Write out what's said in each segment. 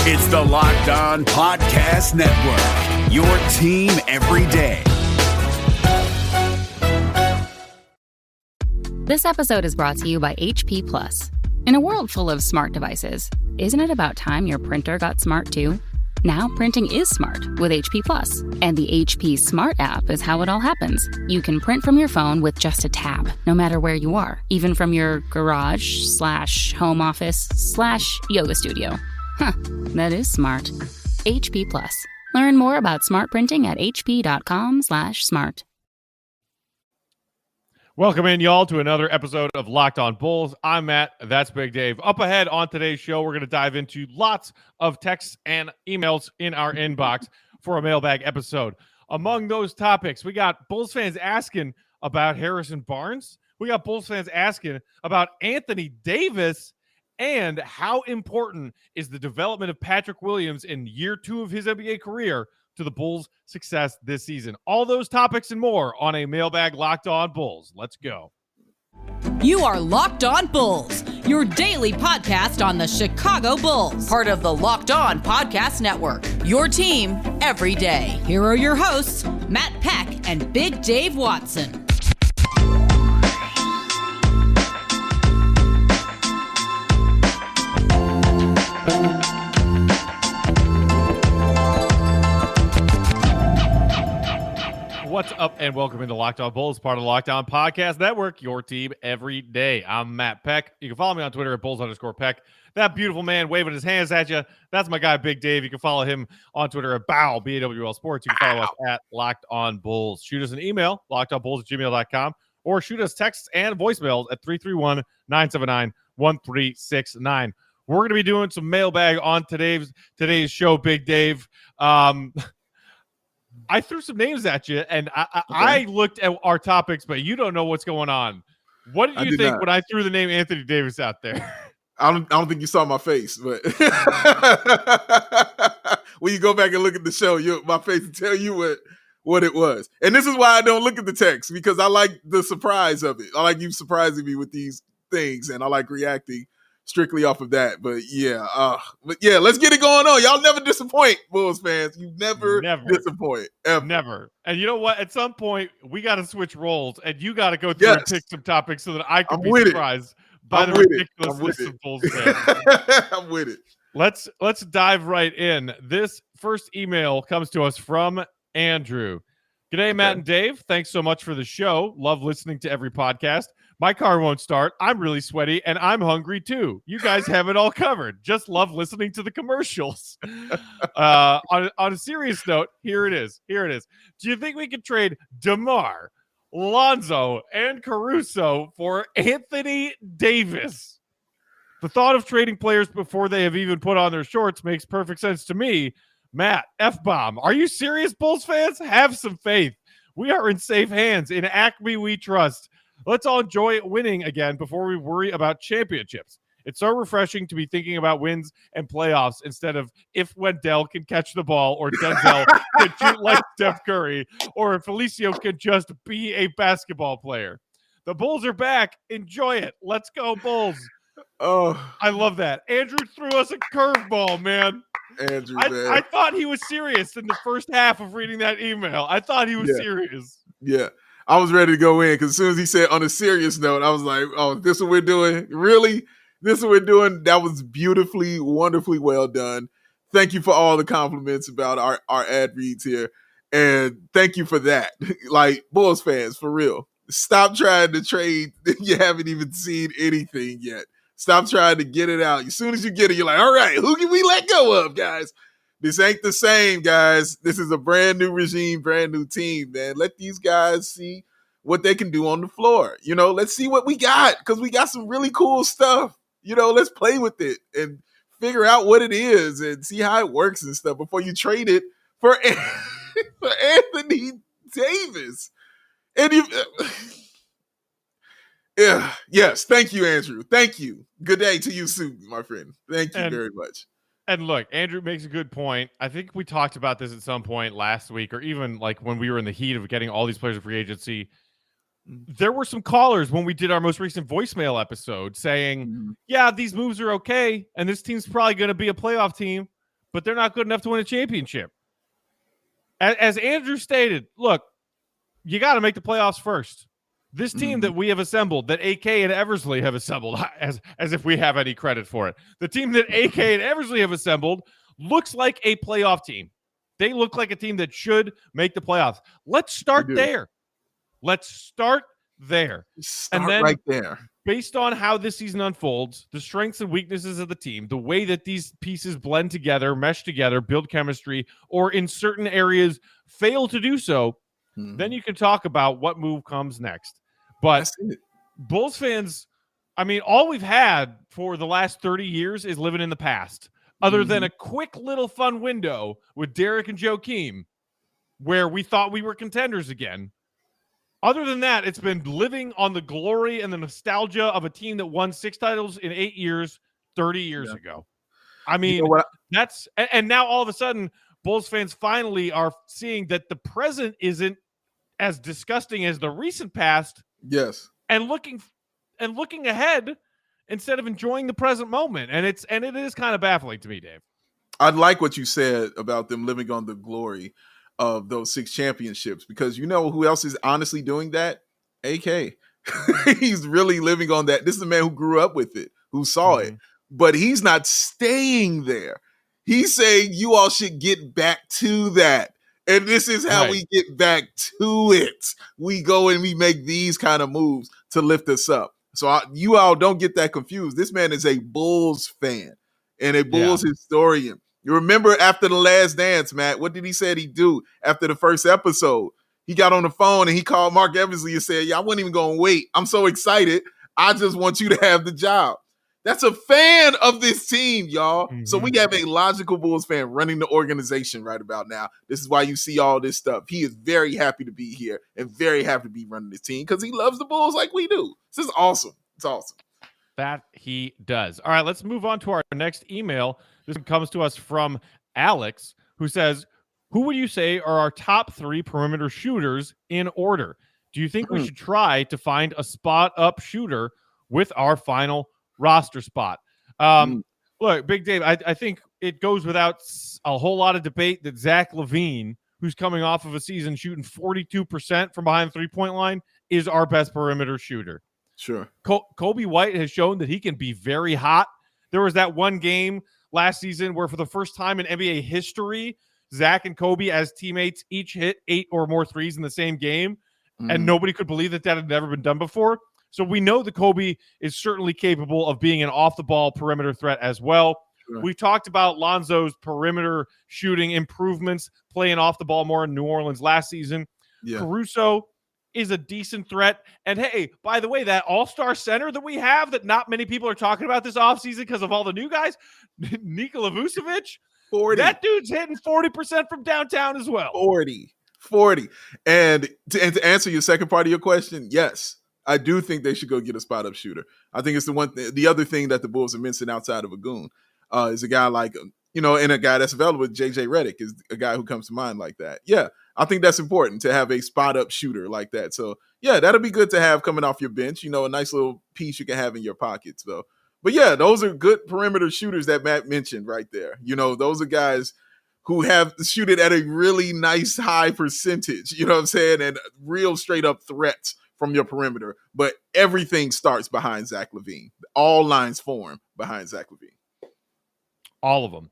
It's the Locked On Podcast Network, your team every day. This episode is brought to you by HP Plus. In a world full of smart devices, isn't it about time your printer got smart too? Now printing is smart with HP Plus, and the HP Smart app is how it all happens. You can print from your phone with just a tap, no matter where you are, even from your garage/home office/yoga studio. Huh, that is smart. HP Plus. Learn more about smart printing at hp.com/smart. Welcome in, y'all, to another episode of Locked On Bulls. I'm Matt. That's Big Dave. Up ahead on today's show, we're going to dive into lots of texts and emails in our inbox for a mailbag episode. Among those topics, we got Bulls fans asking about Harrison Barnes. We got Bulls fans asking about Anthony Davis. And how important is the development of Patrick Williams in year 2 of his NBA career to the Bulls' success this season? All those topics and more on a mailbag Locked On Bulls. Let's go. You are Locked On Bulls, your daily podcast on the Chicago Bulls, part of the Locked On Podcast Network, your team every day. Here are your hosts, Matt Peck and Big Dave Watson. What's up, and welcome into Locked On Bulls, part of the Locked On Podcast Network, your team every day. I'm Matt Peck. You can follow me on Twitter at Bulls_Peck. That beautiful man waving his hands at you, that's my guy, Big Dave. You can follow him on Twitter at BAWL, B-A-W-L Sports. You can follow us at Locked On Bulls. Shoot us an email, lockedonbulls@gmail.com, or shoot us texts and voicemails at 331-979-1369. We're going to be doing some mailbag on today's show, Big Dave. I threw some names at you, and I looked at our topics, but you don't know what's going on. What did you think when I threw the name Anthony Davis out there? I don't think you saw my face, but when you go back and look at the show, my face will tell you what it was. And this is why I don't look at the text, because I like the surprise of it. I like you surprising me with these things, and I like reacting strictly off of that. But yeah, let's get it going on. Y'all never disappoint, Bulls fans. You never disappoint, ever. Never. And you know what? At some point, we got to switch roles, and you got to go through and pick some topics so that I can be surprised by the ridiculousness of Bulls fans. I'm with it. Let's dive right in. This first email comes to us from Andrew. G'day, Matt and Dave. Thanks so much for the show. Love listening to every podcast. My car won't start. I'm really sweaty, and I'm hungry too. You guys have it all covered. Just love listening to the commercials. On a serious note, here it is. Do you think we could trade DeMar, Lonzo, and Caruso for Anthony Davis? The thought of trading players before they have even put on their shorts makes perfect sense to me. Matt, F-bomb. Are you serious, Bulls fans? Have some faith. We are in safe hands. In Acme, we trust. Let's all enjoy winning again before we worry about championships. It's so refreshing to be thinking about wins and playoffs instead of if Wendell can catch the ball, or Denzel can shoot like Steph Curry, or if Felicio can just be a basketball player. The Bulls are back. Enjoy it. Let's go, Bulls. Oh, I love that. Andrew threw us a curveball, man. Andrew, I thought he was serious in the first half of reading that email. I thought he was serious. Yeah. I was ready to go in, because as soon as he said on a serious note, I was like, oh, this is what we're doing? Really? This is what we're doing? That was beautifully, wonderfully well done. Thank you for all the compliments about our ad reads here. And thank you for that. Like, Bulls fans, for real. Stop trying to trade. You haven't even seen anything yet. Stop trying to get it out. As soon as you get it, you're like, all right, who can we let go of, guys? This ain't the same, guys. This is a brand new regime, brand new team, man. Let these guys see what they can do on the floor. Let's see what we got, because we got some really cool stuff. Let's play with it and figure out what it is and see how it works and stuff before you trade it for Anthony Davis. And yes, thank you, Andrew. Thank you. Good day to you soon, my friend. Thank you very much. And look, Andrew makes a good point. I think we talked about this at some point last week, or even like when we were in the heat of getting all these players in free agency. There were some callers when we did our most recent voicemail episode saying, yeah, these moves are okay, and this team's probably going to be a playoff team, but they're not good enough to win a championship. As Andrew stated, look, you got to make the playoffs first. This team that we have assembled, that AK and Eversley have assembled, as if we have any credit for it, the team that AK and Eversley have assembled looks like a playoff team. They look like a team that should make the playoffs. Let's start there. Let's start there. And then right there. Based on how this season unfolds, the strengths and weaknesses of the team, the way that these pieces blend together, mesh together, build chemistry, or in certain areas fail to do so, then you can talk about what move comes next. But Bulls fans, I mean, all we've had for the last 30 years is living in the past, other than a quick little fun window with Derek and Joakim, where we thought we were contenders again. Other than that, it's been living on the glory and the nostalgia of a team that won 6 titles in 8 years, 30 years ago. I mean, and now all of a sudden, Bulls fans finally are seeing that the present isn't as disgusting as the recent past. Yes. And looking ahead instead of enjoying the present moment. And it is kind of baffling to me, Dave. I'd like what you said about them living on the glory of those 6 championships, because you know who else is honestly doing that? AK. He's really living on that. This is a man who grew up with it, who saw it, but he's not staying there. He's saying you all should get back to that. And this is how we get back to it. We go and we make these kind of moves to lift us up. So you all don't get that confused. This man is a Bulls fan and a Bulls historian. You remember after The Last Dance, Matt, what did he say he'd do after the first episode? He got on the phone and he called Mark Eversley and said, I wasn't even going to wait. I'm so excited. I just want you to have the job. That's a fan of this team, y'all. So we have a logical Bulls fan running the organization right about now. This is why you see all this stuff. He is very happy to be here and very happy to be running this team because he loves the Bulls like we do. This is awesome. It's awesome. That he does. All right, let's move on to our next email. This comes to us from Alex, who says, who would you say are our top 3 perimeter shooters in order? Do you think we should try to find a spot-up shooter with our final roster spot? Look, Big Dave, I think it goes without a whole lot of debate that Zach LaVine, who's coming off of a season shooting 42% from behind the three-point line, is our best perimeter shooter. Sure. Kobe White has shown that he can be very hot. There was that one game last season where for the first time in NBA history, Zach and Kobe as teammates each hit 8 or more threes in the same game, and nobody could believe that had never been done before. So we know that Kobe is certainly capable of being an off-the-ball perimeter threat as well. Sure. We've talked about Lonzo's perimeter shooting improvements, playing off the ball more in New Orleans last season. Yeah. Caruso is a decent threat. And hey, by the way, that all-star center that we have that not many people are talking about this offseason because of all the new guys, Nikola Vucevic, 40. That dude's hitting 40% from downtown as well. 40. And to answer your second part of your question, yes, I do think they should go get a spot-up shooter. I think it's the other thing that the Bulls are missing outside of Agoon is a guy like, and a guy that's available, JJ Redick is a guy who comes to mind like that. Yeah, I think that's important to have a spot-up shooter like that. So, yeah, that'll be good to have coming off your bench, a nice little piece you can have in your pockets, though. But, yeah, those are good perimeter shooters that Matt mentioned right there. Those are guys who have shoot it at a really nice high percentage, you know what I'm saying, and real straight-up threats from your perimeter. But everything starts behind Zach LaVine. All lines form behind Zach LaVine. All of them.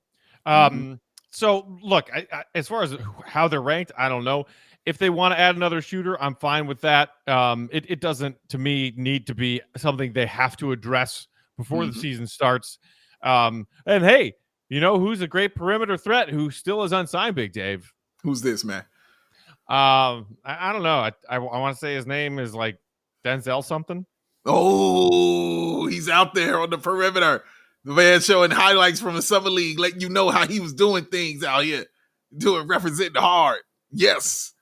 So, look, I, as far as how they're ranked, I don't know. If they want to add another shooter, I'm fine with that. It doesn't, to me, need to be something they have to address before the season starts. And, hey, who's a great perimeter threat who still is unsigned, Big Dave? Who's this, man? I don't know. I want to say his name is like Denzel something. Oh, he's out there on the perimeter. The man showing highlights from the summer league, letting you know how he was doing things out here, representing hard. Yes.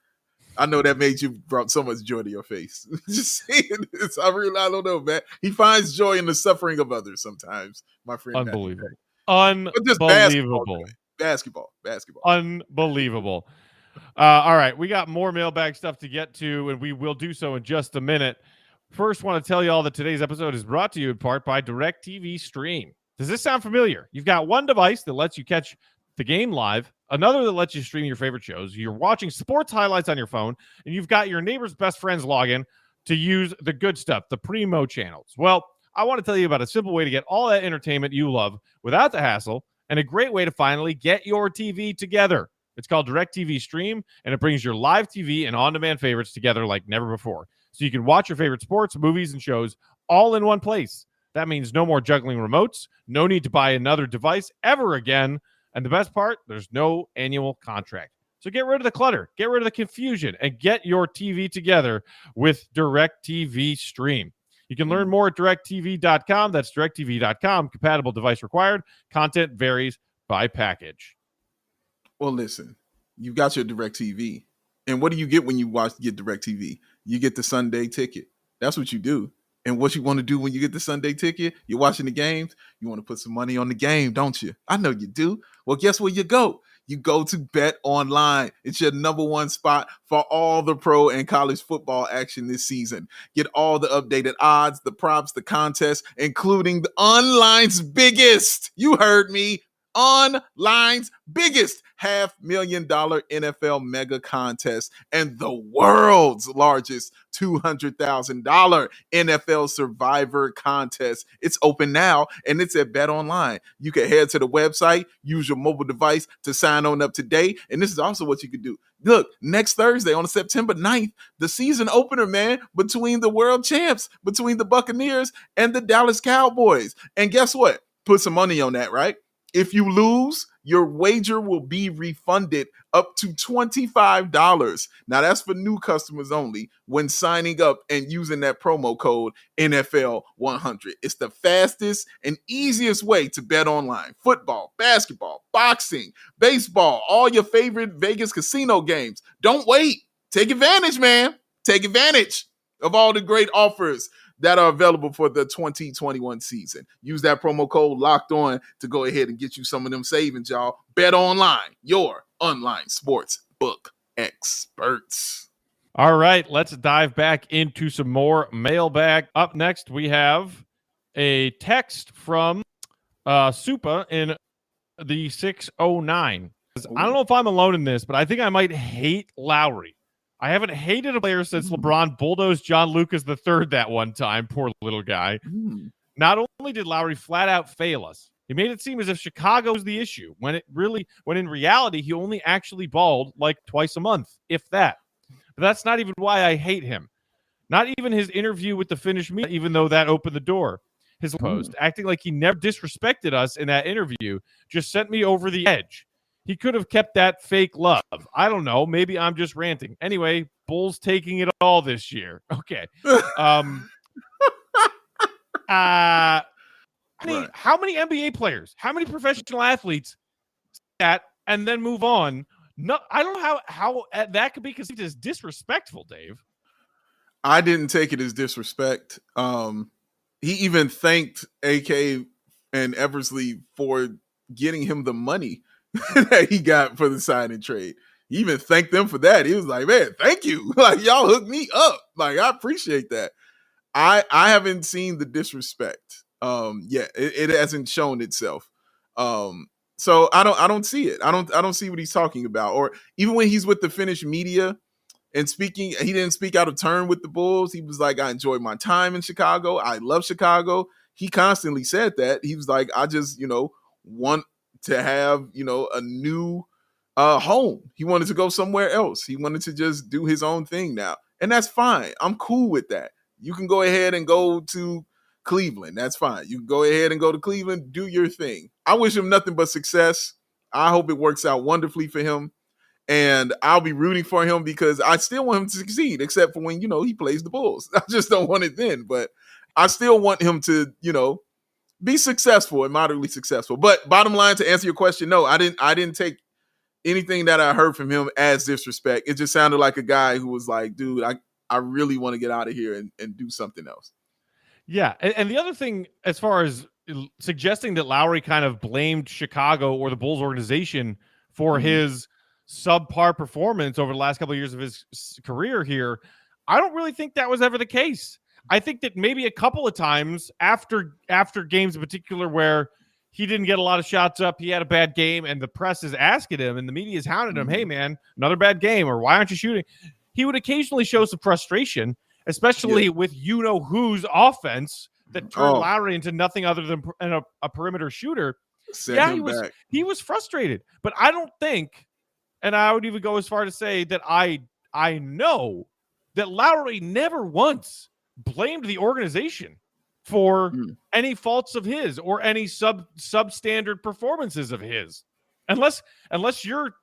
I know that made you brought so much joy to your face. Just saying this. I don't know, man. He finds joy in the suffering of others sometimes, my friend. Unbelievable. Basketball. Unbelievable. All right. We got more mailbag stuff to get to, and we will do so in just a minute. First, want to tell you all that today's episode is brought to you in part by DirecTV Stream. Does this sound familiar? You've got one device that lets you catch the game live, another that lets you stream your favorite shows. You're watching sports highlights on your phone, and you've got your neighbor's best friend's login to use the good stuff, the Primo channels. Well, I want to tell you about a simple way to get all that entertainment you love without the hassle, and a great way to finally get your TV together. It's called DirecTV Stream, and it brings your live TV and on-demand favorites together like never before. So you can watch your favorite sports, movies, and shows all in one place. That means no more juggling remotes, no need to buy another device ever again, and the best part, there's no annual contract. So get rid of the clutter, get rid of the confusion, and get your TV together with DirecTV Stream. You can learn more at directtv.com. That's directtv.com. Compatible device required. Content varies by package. Well, listen, you've got your DirecTV. And what do you get when you get DirecTV? You get the Sunday ticket. That's what you do. And what you want to do when you get the Sunday ticket, you're watching the games, you want to put some money on the game, don't you? I know you do. Well, guess where you go? You go to Bet Online. It's your number one spot for all the pro and college football action this season. Get all the updated odds, the props, the contests, including the online's biggest. You heard me. Online's biggest $500,000 NFL mega contest and the world's largest $200,000 NFL Survivor contest. It's open now and it's at Bet Online. You can head to the website, use your mobile device to sign on up today. And this is also what you could do. Look, next Thursday on September 9th, the season opener, man, between the world champs, between the Buccaneers and the Dallas Cowboys. And guess what? Put some money on that, right? If you lose, your wager will be refunded up to $25. Now, that's for new customers only when signing up and using that promo code NFL100. It's the fastest and easiest way to bet online. Football, basketball, boxing, baseball, all your favorite Vegas casino games. Don't wait. Take advantage, man. Take advantage of all the great offers that are available for the 2021 season. Use that promo code Locked On to go ahead and get you some of them savings, y'all. Bet Online, your online sports book experts. All right, let's dive back into some more mailbag. Up next, we have a text from Supa in the 609. I don't know if I'm alone in this, but I think I might hate Lowry. I haven't hated a player since LeBron bulldozed John Lucas III that one time. Poor little guy. Not only did Lowry flat out fail us, he made it seem as if Chicago was the issue, when in reality, he only actually balled like twice a month, if that. But that's not even why I hate him. Not even his interview with the Finnish media, even though that opened the door. His post, acting like he never disrespected us in that interview, just sent me over the edge. He could have kept that fake love. I don't know. Maybe I'm just ranting. Anyway, Bulls taking it all this year. Okay. How many NBA players, how many professional athletes that and then move on? No, I don't know how that could be conceived as disrespectful, Dave. I didn't take it as disrespect. He even thanked AK and Eversley for getting him the money that he got for the sign and trade. He even thanked them for that. He was like, man, thank you. Like, y'all hooked me up. Like, I appreciate that. I haven't seen the disrespect. It hasn't shown itself. So I don't see it. I don't see what he's talking about. Or even when he's with the Finnish media and speaking, he didn't speak out of turn with the Bulls. He was like, I enjoyed my time in Chicago. I love Chicago. He constantly said that. He was like, I just, want to have, a new home. He wanted to go somewhere else. He wanted to just do his own thing now. And that's fine. I'm cool with that. You can go ahead and go to Cleveland. That's fine. You can go ahead and go to Cleveland, do your thing. I wish him nothing but success. I hope it works out wonderfully for him. And I'll be rooting for him because I still want him to succeed, except for when, he plays the Bulls. I just don't want it then. But I still want him to, be successful and moderately successful. But bottom line, to answer your question, no, I didn't take anything that I heard from him as disrespect. It just sounded like a guy who was like, dude, I really want to get out of here and do something else. Yeah. And the other thing, as far as suggesting that Lowry kind of blamed Chicago or the Bulls organization for his subpar performance over the last couple of years of his career here, I don't really think that was ever the case. I think that maybe a couple of times after games in particular where he didn't get a lot of shots up. He had a bad game, and the press is asking him, and the media is hounding him, hey, man, another bad game, or why aren't you shooting? He would occasionally show some frustration, especially with you-know-whose offense that turned Lowry into nothing other than a perimeter shooter. He was frustrated. But I don't think, and I would even go as far to say that I know that Lowry never once blamed the organization for any faults of his or any substandard performances of his. Unless you're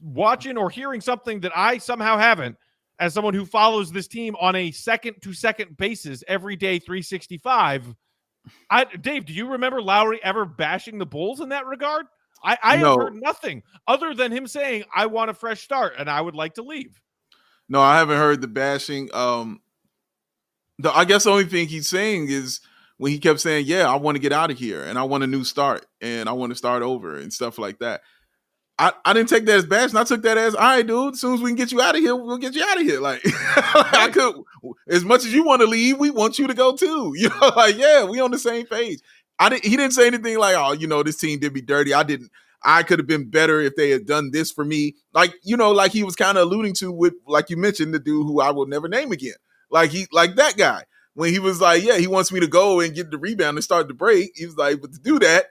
watching or hearing something that I somehow haven't, as someone who follows this team on a second-to-second basis every day, 365. Dave, do you remember Lowry ever bashing the Bulls in that regard? I have heard nothing other than him saying, I want a fresh start and I would like to leave. No, I haven't heard the bashing. I guess the only thing he's saying is when he kept saying, yeah, I want to get out of here and I want a new start and I want to start over and stuff like that. I didn't take that as bashing. I took that as, all right, dude, as soon as we can get you out of here, we'll get you out of here. Like, I could, as much as you want to leave, we want you to go too. You know, like, yeah, we on the same page. He didn't say anything like, oh, this team did me dirty. I could have been better if they had done this for me. Like, like he was kind of alluding to with, like you mentioned, the dude who I will never name again. Like that guy, when he was like, yeah, he wants me to go and get the rebound and start the break. He was like, but to do that,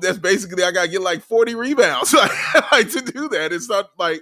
that's basically, I got to get like 40 rebounds like to do that. It's not like,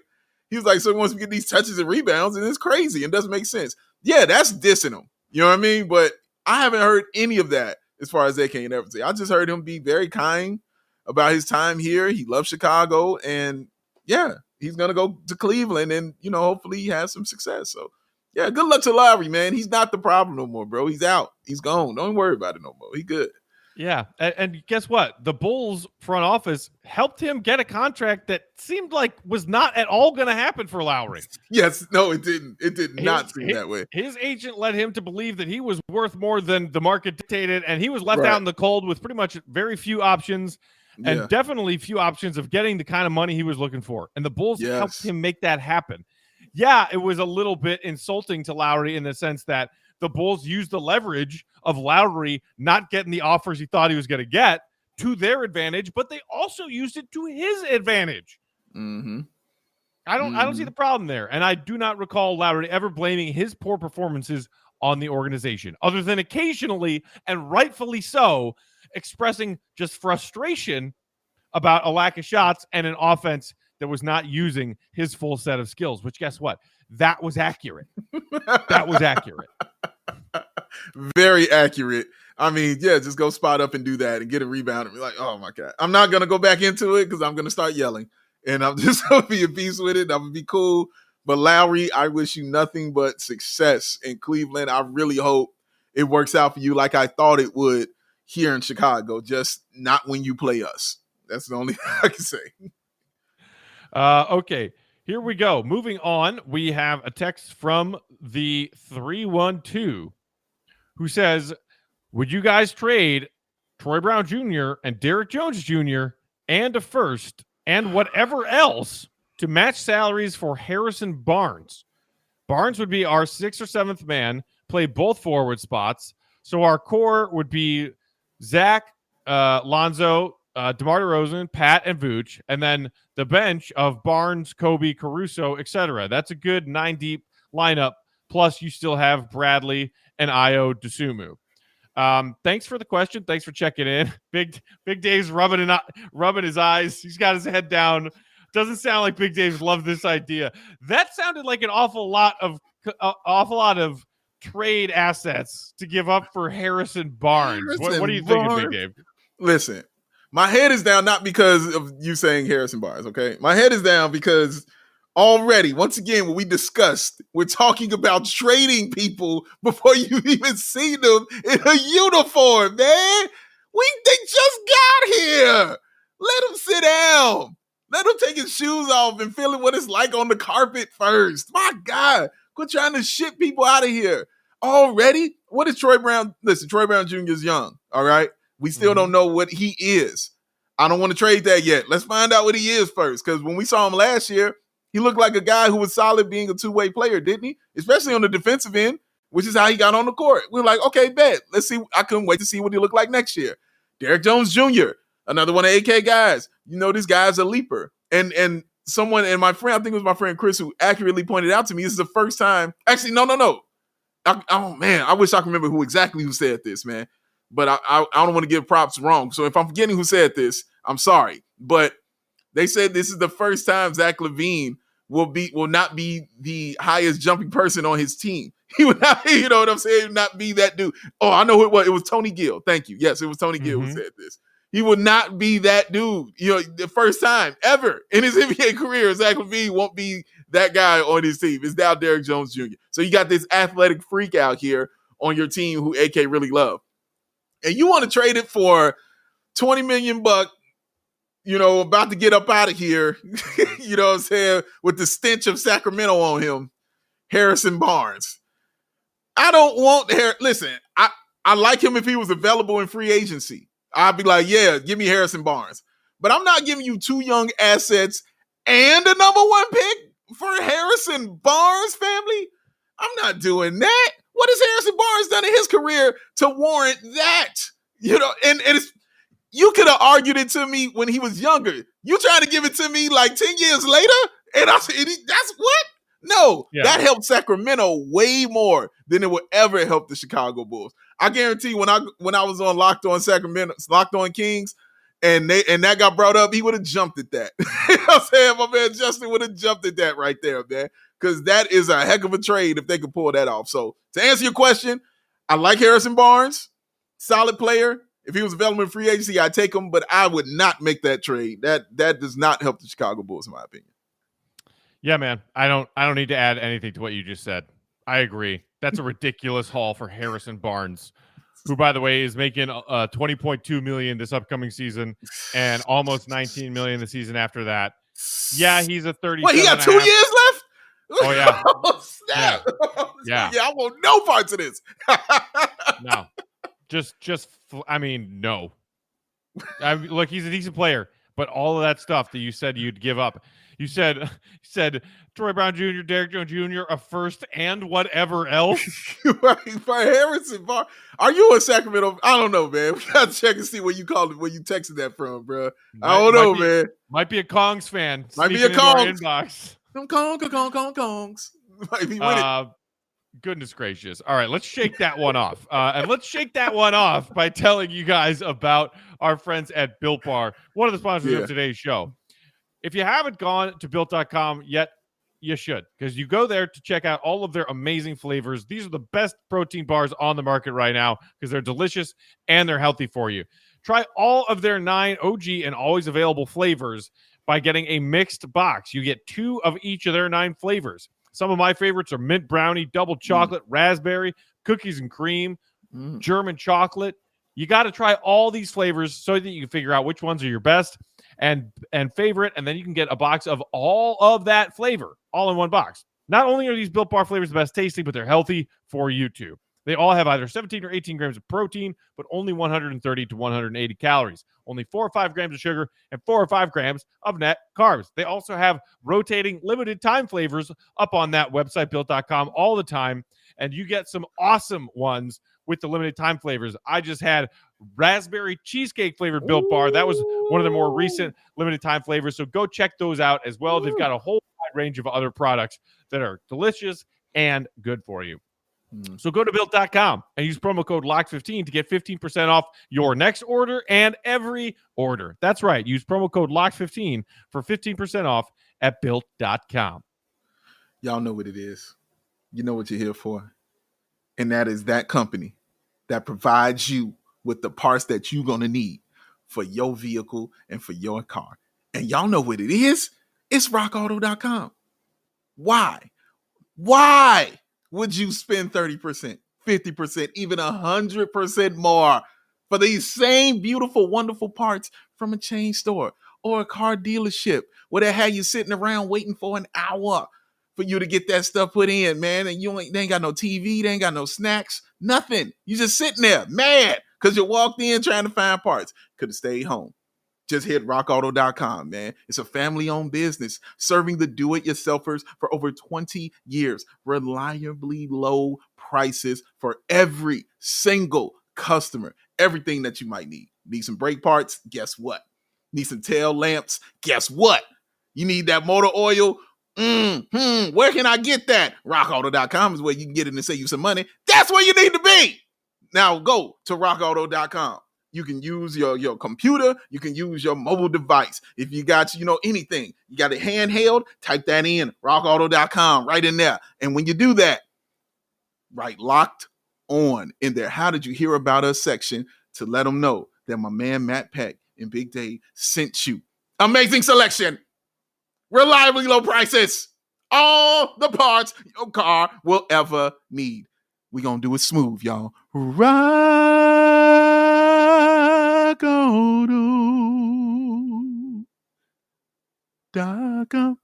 he was like, so he wants to get these touches and rebounds, and it's crazy and doesn't make sense. Yeah, that's dissing him. You know what I mean? But I haven't heard any of that as far as AK and everything. I just heard him be very kind about his time here. He loves Chicago, and yeah, he's going to go to Cleveland and, hopefully he has some success. So yeah, good luck to Lowry, man. He's not the problem no more, bro. He's out. He's gone. Don't worry about it no more. He good. Yeah. And guess what? The Bulls front office helped him get a contract that seemed like was not at all going to happen for Lowry. Yes. No, it didn't. It did not seem that way. His agent led him to believe that he was worth more than the market dictated, and he was left out in the cold with pretty much very few options and definitely few options of getting the kind of money he was looking for. And the Bulls helped him make that happen. Yeah, it was a little bit insulting to Lowry in the sense that the Bulls used the leverage of Lowry not getting the offers he thought he was going to get to their advantage, but they also used it to his advantage. Mm-hmm. I don't see the problem there. And I do not recall Lowry ever blaming his poor performances on the organization, other than occasionally, and rightfully so, expressing just frustration about a lack of shots and an offense that was not using his full set of skills, which guess what? That was accurate. That was accurate. Very accurate. I mean, yeah, just go spot up and do that and get a rebound and be like, oh my God. I'm not going to go back into it because I'm going to start yelling and I'm just going to be at peace with it. I'm going to be cool. But Lowry, I wish you nothing but success in Cleveland. I really hope it works out for you like I thought it would here in Chicago, just not when you play us. That's the only thing I can say. Okay, here we go. Moving on, we have a text from the 312 who says, would you guys trade Troy Brown Jr. and Derrick Jones Jr. and a first and whatever else to match salaries for Harrison Barnes? Barnes would be our 6th or 7th man, play both forward spots. So our core would be Zach, Lonzo, DeMar DeRozan, Pat, and Vooch, and then the bench of Barnes, Kobe, Caruso, etc. That's a good 9-deep lineup. Plus, you still have Bradley and Ayo Dosunmu. Thanks for the question. Thanks for checking in. Big Dave's rubbing his eyes. He's got his head down. Doesn't sound like Big Dave's loved this idea. That sounded like an awful lot of trade assets to give up for Harrison Barnes. What are you thinking, Big Dave? Listen. My head is down not because of you saying Harrison Barnes, okay? My head is down because already, once again, when we discussed, we're talking about trading people before you've even seen them in a uniform, man. They just got here. Let them sit down. Let him take his shoes off and feel what it's like on the carpet first. My God, quit trying to ship people out of here. Already? What is Troy Brown? Listen, Troy Brown Jr. is young, all right? We still don't know what he is. I don't want to trade that yet. Let's find out what he is first, because when we saw him last year, he looked like a guy who was solid being a two-way player, didn't he? Especially on the defensive end, which is how he got on the court. We're like, okay, bet. Let's see. I couldn't wait to see what he looked like next year. Derrick Jones Jr., Another one of AK guys. This guy's a leaper. And someone, and my friend, I think it was my friend Chris, who accurately pointed out to me, this is the first time. Actually, no. Oh man, I wish I could remember who said this, man. But I don't want to give props wrong. So if I'm forgetting who said this, I'm sorry. But they said this is the first time Zach LaVine will not be the highest jumping person on his team. He would not, you know what I'm saying? Not be that dude. Oh, I know who it was. It was Tony Gill. Thank you. Yes, it was Tony Gill who said this. He would not be that dude. The first time ever in his NBA career, Zach LaVine won't be that guy on his team. It's now Derrick Jones Jr. So you got this athletic freak out here on your team who AK really love. And you want to trade it for $20 million, about to get up out of here, you know what I'm saying, with the stench of Sacramento on him, Harrison Barnes. I don't want listen, I like him if he was available in free agency. I'd be like, yeah, give me Harrison Barnes. But I'm not giving you 2 young assets and a number 1 pick for Harrison Barnes, family. I'm not doing that. What has Harrison Barnes done in his career to warrant that? And it's, you could have argued it to me when he was younger. You trying to give it to me like 10 years later? And I said, that's what? No, that helped Sacramento way more than it would ever help the Chicago Bulls. I guarantee when I was on Locked On Sacramento, Locked On Kings, and that got brought up, he would have jumped at that. You know what I'm saying? My man Justin would have jumped at that right there, man. Because that is a heck of a trade if they could pull that off. So to answer your question, I like Harrison Barnes, solid player. If he was available in free agency, I'd take him, but I would not make that trade. That does not help the Chicago Bulls, in my opinion. Yeah, man. I don't need to add anything to what you just said. I agree. That's a ridiculous haul for Harrison Barnes, who, by the way, is making $20.2 million this upcoming season and almost $19 million the season after that. Yeah, he's a 30. Wait, he got 2 years left? Oh yeah. Oh, snap. Yeah. I want no parts of this. No. No. Look, he's a decent player, but all of that stuff that you said you'd give up. You said Troy Brown Jr., Derrick Jones Jr., a first and whatever else. Right, for Harrison Barnes. Are you in Sacramento? I don't know, man. We got to check and see where you called it, where you texted that from, bro. I don't know, man. Might be a Kongs fan. Might be a Kongs. Inbox. Kongs. Might be with it. Goodness gracious. All right, let's shake that one off. And let's shake that one off by telling you guys about our friends at Built Bar, one of the sponsors of today's show. If you haven't gone to Built.com yet, you should, because you go there to check out all of their amazing flavors. These are the best protein bars on the market right now because they're delicious and they're healthy for you. Try all of their 9 OG and always available flavors by getting a mixed box. You get 2 of each of their 9 flavors. Some of my favorites are mint brownie, double chocolate, raspberry, cookies and cream, German chocolate. You got to try all these flavors so that you can figure out which ones are your best and favorite, and then you can get a box of all of that flavor all in one box. Not only are these Built Bar flavors the best tasting, but they're healthy for you too. They all have either 17 or 18 grams of protein, but only 130 to 180 calories, only 4 or 5 grams of sugar, and 4 or 5 grams of net carbs. They also have rotating limited time flavors up on that website, Built.com, all the time, and you get some awesome ones with the limited time flavors. I just had raspberry cheesecake flavored Built Bar. That was one of the more recent limited time flavors. So go check those out as well. They've got a whole wide range of other products that are delicious and good for you. So go to Built.com and use promo code LOCK15 to get 15% off your next order and every order. That's right. Use promo code LOCK15 for 15% off at Built.com. Y'all know what it is. You know what you're here for. And that is that company that provides you with the parts that you're going to need for your vehicle and for your car. And y'all know what it is. It's rockauto.com. Why? Why would you spend 30%, 50%, even 100% more for these same beautiful, wonderful parts from a chain store or a car dealership where they have you sitting around waiting for an hour for you to get that stuff put in, man? And they ain't got no TV, they ain't got no snacks, nothing. You just sitting there mad because you walked in trying to find parts. Could have stayed home. Just hit rockauto.com, man. It's a family-owned business serving the do-it-yourselfers for over 20 years. Reliably low prices for every single customer. Everything that you might need. Need some brake parts? Guess what? Need some tail lamps? Guess what? You need that motor oil? Where can I get that? RockAuto.com is where you can get it and save you some money. That's where you need to be. Now go to RockAuto.com. You can use your computer. You can use your mobile device. If you got, anything, you got it handheld, type that in, RockAuto.com, right in there. And when you do that, write Locked On in there. How did you hear about us section to let them know that my man Matt Peck and Big Dave sent you. Amazing selection. Reliably low prices. All the parts your car will ever need. We gonna do it smooth, y'all. RockAuto.com.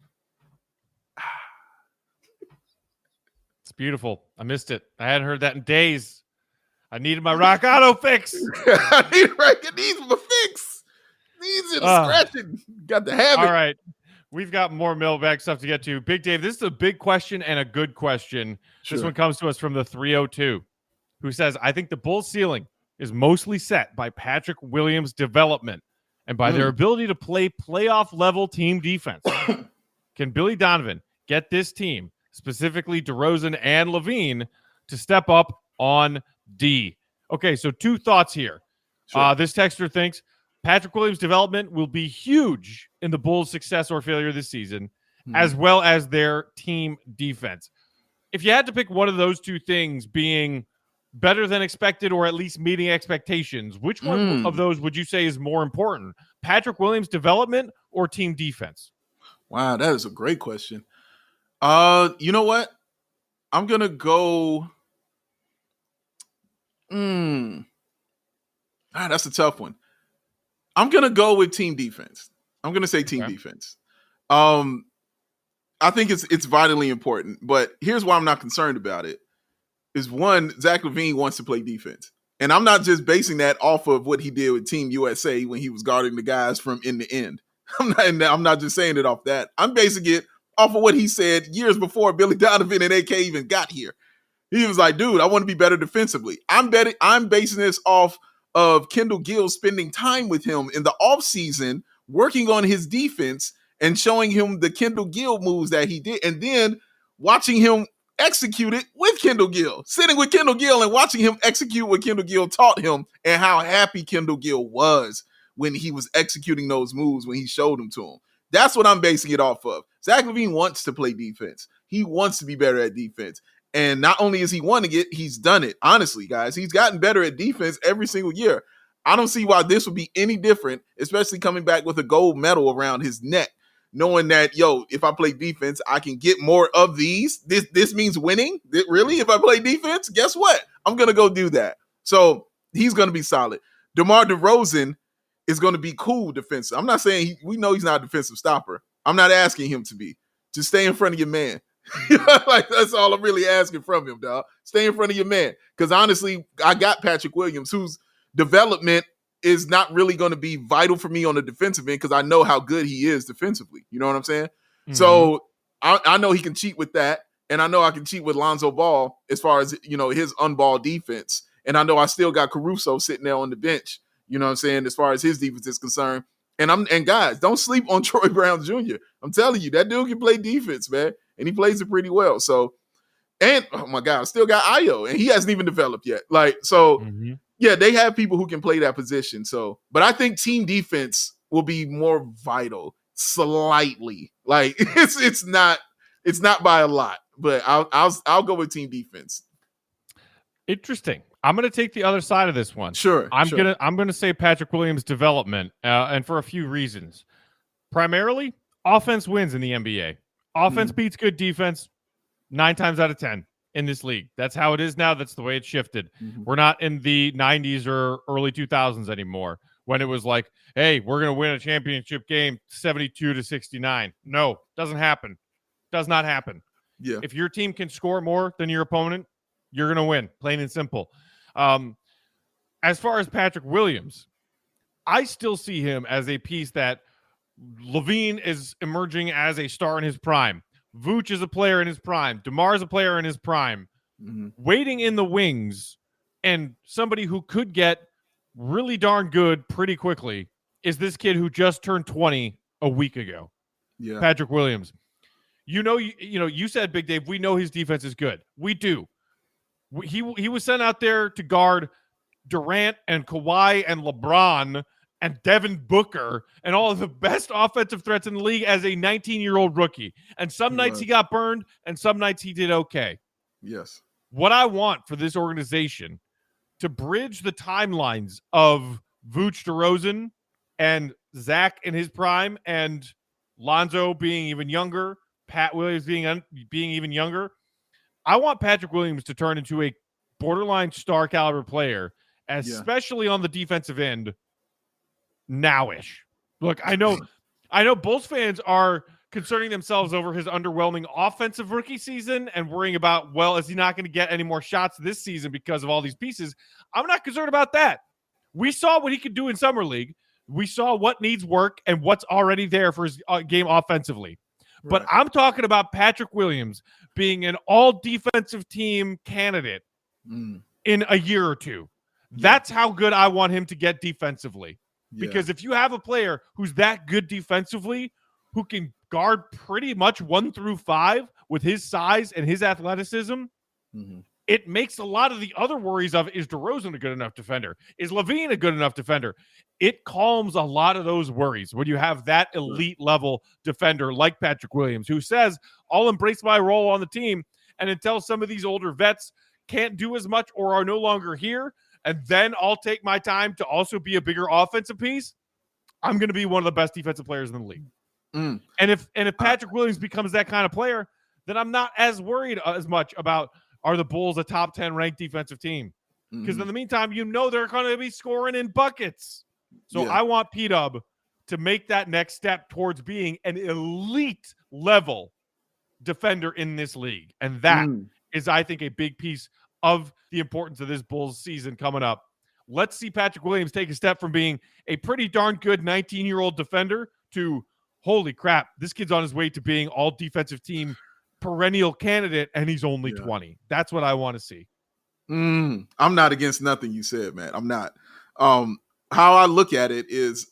It's beautiful. I missed it. I hadn't heard that in days. I needed my Rock Auto fix. It needs my fix. Needs it scratching. Got to have it. All right. We've got more mailbag stuff to get to. Big Dave, this is a big question and a good question. Sure. This one comes to us from the 302, who says, I think the Bulls' ceiling is mostly set by Patrick Williams' development and by their ability to play playoff-level team defense. Can Billy Donovan get this team, specifically DeRozan and LaVine, to step up on D? Okay, so two thoughts here. Sure. This texter thinks Patrick Williams' development will be huge in the Bulls' success or failure this season, as well as their team defense. If you had to pick one of those two things being better than expected or at least meeting expectations, which one of those would you say is more important? Patrick Williams' development or team defense? Wow, that is a great question. You know what? I'm going to go... that's a tough one. I'm going to go with team defense. I'm going to say team defense. I think it's vitally important, but here's why I'm not concerned about it. Is one, Zach LaVine wants to play defense. And I'm not just basing that off of what he did with Team USA when he was guarding the guys from end to end. I'm not just saying it off that. I'm basing it off of what he said years before Billy Donovan and AK even got here. He was like, dude, I want to be better defensively. I'm basing this off of Kendall Gill spending time with him in the offseason, working on his defense and showing him the Kendall Gill moves that he did, and then watching him execute it with Kendall Gill, sitting with Kendall Gill and watching him execute what Kendall Gill taught him, and how happy Kendall Gill was when he was executing those moves when he showed them to him. That's what I'm basing it off of. Zach LaVine wants to play defense. He wants to be better at defense. And not only is he wanting it, he's done it. Honestly, guys, he's gotten better at defense every single year. I don't see why this would be any different, especially coming back with a gold medal around his neck, knowing that, if I play defense, I can get more of these. This means winning. Really? If I play defense, guess what? I'm going to go do that. So he's going to be solid. DeMar DeRozan is going to be cool defensive. I'm not saying we know he's not a defensive stopper. I'm not asking him to be. Just stay in front of your man. Like, that's all I'm really asking from him, dog. Stay in front of your man. Because honestly, I got Patrick Williams, whose development is not really going to be vital for me on the defensive end because I know how good he is defensively. You know what I'm saying? Mm-hmm. So I know he can cheat with that. And I know I can cheat with Lonzo Ball as far as, his on-ball defense. And I know I still got Caruso sitting there on the bench, you know what I'm saying, as far as his defense is concerned. And guys, don't sleep on Troy Brown Jr. I'm telling you, that dude can play defense, man. And he plays it pretty well. So, and oh my God, I still got Ayo, and he hasn't even developed yet. Yeah, they have people who can play that position. So, but I think team defense will be more vital slightly. Like it's not by a lot, but I'll go with team defense. Interesting. I'm going to take the other side of this one. Sure. I'm going to say Patrick Williams' development, and for a few reasons. Primarily, offense wins in the NBA. Offense beats good defense 9 times out of 10 in this league. That's how it is now. That's the way it shifted. Mm-hmm. We're not in the 90s or early 2000s anymore when it was like, hey, we're going to win a championship game 72-69. No, doesn't happen. Does not happen. Yeah. If your team can score more than your opponent, you're going to win, plain and simple. As far as Patrick Williams, I still see him as a piece that LaVine is emerging as a star in his prime. Vooch is a player in his prime. DeMar is a player in his prime. Mm-hmm. Waiting in the wings and somebody who could get really darn good pretty quickly is this kid who just turned 20 a week ago. Yeah. Patrick Williams. You said, Big Dave, we know his defense is good. We do. He was sent out there to guard Durant and Kawhi and LeBron and Devin Booker and all of the best offensive threats in the league as a 19-year-old rookie. And some nights he got burned and some nights he did okay. Yes. What I want for this organization to bridge the timelines of Vooch DeRozan and Zach in his prime and Lonzo being even younger, Pat Williams being even younger. I want Patrick Williams to turn into a borderline star caliber player, especially on the defensive end nowish. Look, I know Bulls fans are concerning themselves over his underwhelming offensive rookie season and worrying about, well, is he not going to get any more shots this season because of all these pieces? I'm not concerned about that. We saw what he could do in Summer League. We saw what needs work and what's already there for his game offensively. Right. But I'm talking about Patrick Williams being an all-defensive team candidate in a year or two. That's how good I want him to get defensively. Because if you have a player who's that good defensively, who can guard pretty much 1 through 5 with his size and his athleticism, it makes a lot of the other worries of, is DeRozan a good enough defender? Is LaVine a good enough defender? It calms a lot of those worries when you have that elite level defender like Patrick Williams, who says, I'll embrace my role on the team, and until some of these older vets can't do as much or are no longer here, and then I'll take my time to also be a bigger offensive piece, I'm going to be one of the best defensive players in the league. And if Patrick Williams becomes that kind of player, then I'm not as worried as much about, are the Bulls a top 10 ranked defensive team? Because in the meantime, they're going to be scoring in buckets. So I want P-Dub to make that next step towards being an elite level defender in this league. And that is, I think, a big piece of the importance of this Bulls season coming up. Let's see Patrick Williams take a step from being a pretty darn good 19-year-old defender to, holy crap, this kid's on his way to being all defensive team perennial candidate, and he's only 20. That's what I want to see. I'm not against nothing you said, man. I'm not. How I look at it is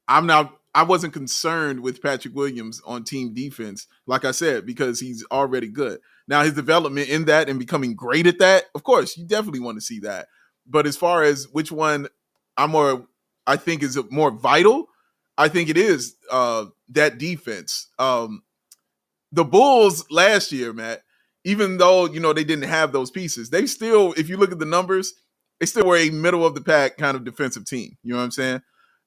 I wasn't concerned with Patrick Williams on team defense, like I said, because he's already good. Now, his development in that and becoming great at that, of course, you definitely want to see that. But as far as which one I think is more vital, I think it is that defense. The Bulls last year, Matt, even though, they didn't have those pieces, they still, if you look at the numbers, they still were a middle of the pack kind of defensive team. You know what I'm saying?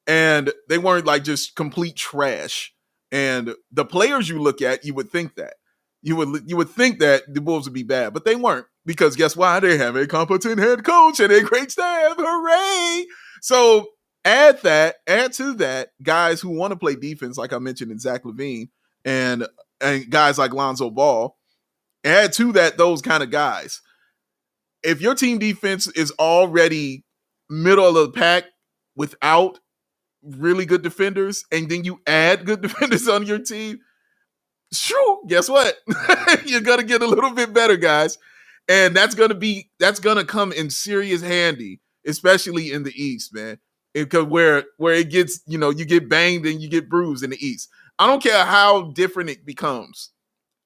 And they weren't like just complete trash. And the players you look at, you would think that. You would think that the Bulls would be bad, but they weren't, because guess why? They have a competent head coach and a great staff. Hooray! So add to that, guys who want to play defense, like I mentioned in Zach LaVine, and guys like Lonzo Ball. Add to that those kind of guys. If your team defense is already middle of the pack without really good defenders, and then you add good defenders on your team, shoo, guess what? You're going to get a little bit better, guys. And that's going to come in serious handy, especially in the East, man. Because where it gets, you get banged and you get bruised in the East. I don't care how different it becomes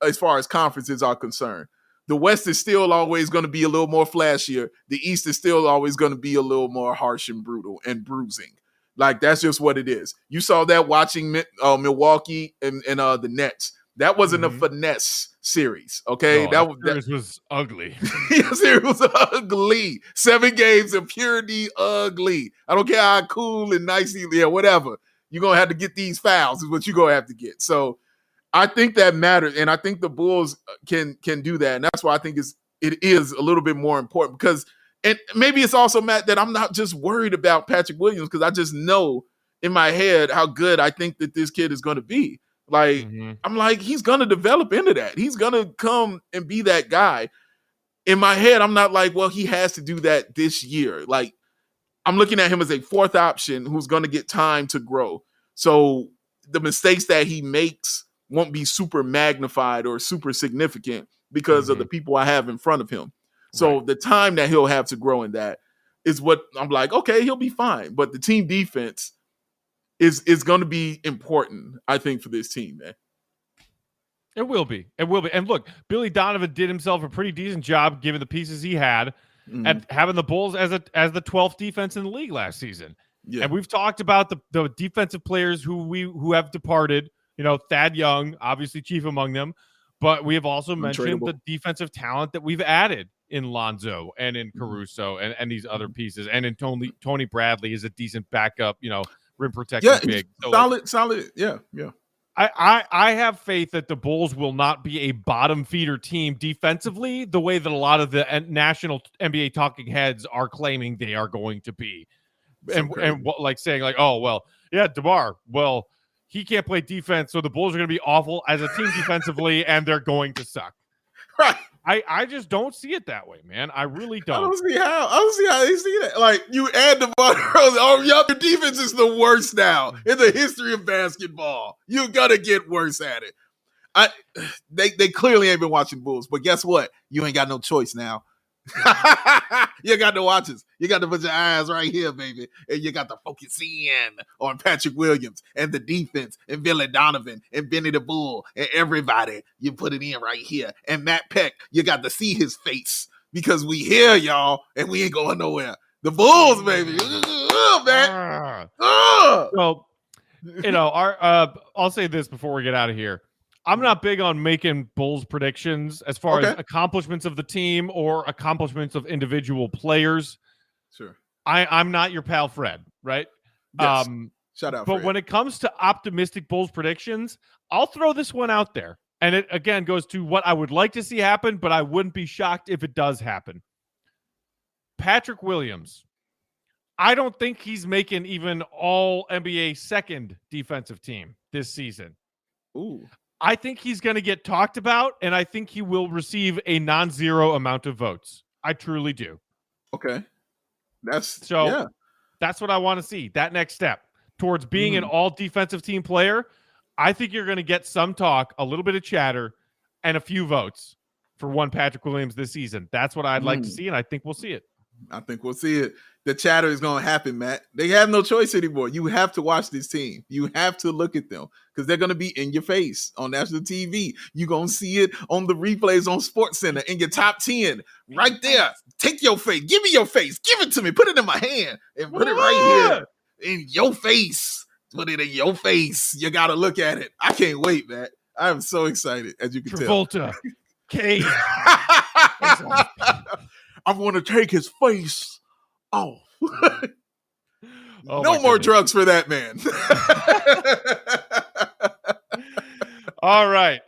as far as conferences are concerned. The West is still always going to be a little more flashier. The East is still always going to be a little more harsh and brutal and bruising. Like, that's just what it is. You saw that watching Milwaukee and the Nets. That wasn't a finesse series, okay? No, that was ugly. Yes, it was ugly. 7 games of purity ugly. I don't care how cool and nice, whatever. You're going to have to get these fouls is what you're going to have to get. So I think that matters, and I think the Bulls can do that, and that's why I think it is a little bit more important, because, and maybe it's also, Matt, that I'm not just worried about Patrick Williams, because I just know in my head how good I think that this kid is going to be. Like, I'm like, he's going to develop into that. He's going to come and be that guy. In my head, I'm not like, well, he has to do that this year. Like, I'm looking at him as a fourth option who's going to get time to grow. So the mistakes that he makes won't be super magnified or super significant because of the people I have in front of him. So the time that he'll have to grow in that, is what I'm like, okay, he'll be fine. But the team defense is going to be important, I think, for this team, man. It will be. It will be. And look, Billy Donovan did himself a pretty decent job given the pieces he had at having the Bulls as the 12th defense in the league last season. Yeah. And we've talked about the defensive players who have departed, Thad Young, obviously chief among them, but we have also mentioned the defensive talent that we've added in Lonzo and in Caruso and these other pieces. And in Tony Bradley is a decent backup, rim protecting big. So solid. Yeah. I have faith that the Bulls will not be a bottom feeder team defensively the way that a lot of the national NBA talking heads are claiming they are going to be. And saying like, oh, well, yeah, DeMar, well, he can't play defense, so the Bulls are going to be awful as a team defensively, and they're going to suck. Right. I just don't see it that way, man. I really don't. I don't see how they see that. Like, you add DeMar DeRozan, your defense is the worst now in the history of basketball. You're going to get worse at it. They clearly ain't been watching Bulls, but guess what? You ain't got no choice now. You got to watch us. You got to put your eyes right here, baby. And you got to focus in on Patrick Williams and the defense and Billy Donovan and Benny the Bull and everybody. You put it in right here. And Matt Peck, you got to see his face because we here, y'all, and we ain't going nowhere. The Bulls, baby. Man. So, I'll say this before we get out of here. I'm not big on making Bulls predictions as far as accomplishments of the team or accomplishments of individual players. Sure. I'm not your pal Fred, right? Yes. Shout out, but Fred. when it comes to optimistic Bulls predictions, I'll throw this one out there. And it, again, goes to what I would like to see happen, but I wouldn't be shocked if it does happen. Patrick Williams. I don't think he's making even all NBA second defensive team this season. Ooh. I think he's going to get talked about, and I think he will receive a non-zero amount of votes. I truly do. Okay. That's what I want to see, that next step towards being an all-defensive team player. I think you're going to get some talk, a little bit of chatter, and a few votes for one Patrick Williams this season. That's what I'd like to see, and I think we'll see it. I think we'll see it. The chatter is going to happen, Matt. They have no choice anymore. You have to watch this team. You have to look at them because they're going to be in your face on national TV. You're going to see it on the replays on SportsCenter in your top 10 right there. Take your face. Give me your face. Give it to me. Put it in my hand and put it right here in your face. Put it in your face. You got to look at it. I can't wait, Matt. I am so excited, as you can tell. Travolta. Cage. I'm going to take his face off. No more goodness. drugs for that man. All right.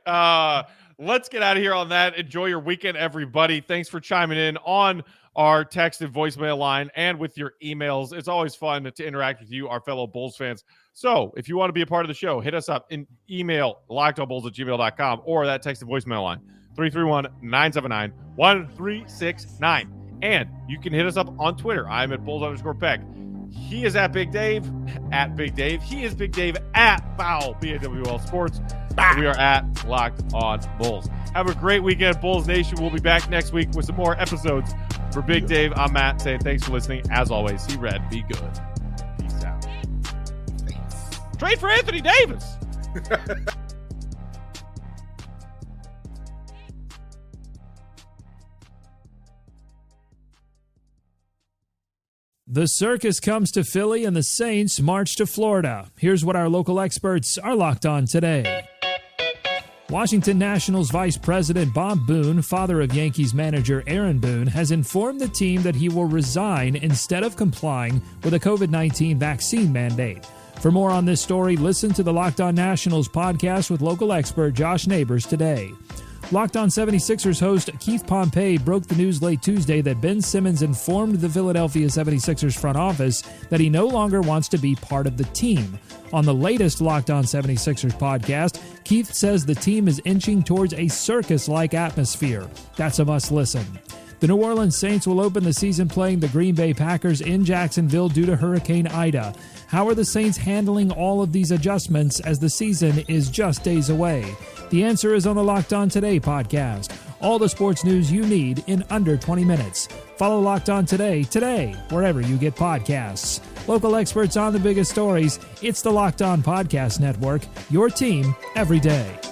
Let's get out of here on that. Enjoy your weekend, everybody. Thanks for chiming in on our text and voicemail line and with your emails. It's always fun to interact with you, our fellow Bulls fans. So if you want to be a part of the show, hit us up in email, lockedonbulls@gmail.com, or that text and voicemail line, 331-979-1369. And you can hit us up on Twitter. I'm at Bulls_Peck. He is at Big Dave, at Big Dave. He is Big Dave at Foul, BAWL Sports. We are at Locked On Bulls. Have a great weekend, Bulls Nation. We'll be back next week with some more episodes. For Big Dave, I'm Matt saying thanks for listening. As always, see red, be good. Peace out. Thanks. Trade for Anthony Davis. The circus comes to Philly and the Saints march to Florida. Here's what our local experts are locked on today. Washington Nationals Vice President Bob Boone, father of Yankees manager Aaron Boone, has informed the team that he will resign instead of complying with a COVID-19 vaccine mandate. For more on this story, listen to the Locked On Nationals podcast with local expert Josh Neighbors today. Locked On 76ers host Keith Pompey broke the news late Tuesday that Ben Simmons informed the Philadelphia 76ers front office that he no longer wants to be part of the team. On the latest Locked On 76ers podcast, Keith says the team is inching towards a circus-like atmosphere. That's a must-listen. The New Orleans Saints will open the season playing the Green Bay Packers in Jacksonville due to Hurricane Ida. How are the Saints handling all of these adjustments as the season is just days away? The answer is on the Locked On Today podcast. All the sports news you need in under 20 minutes. Follow Locked On today, wherever you get podcasts. Local experts on the biggest stories. It's the Locked On Podcast Network, your team every day.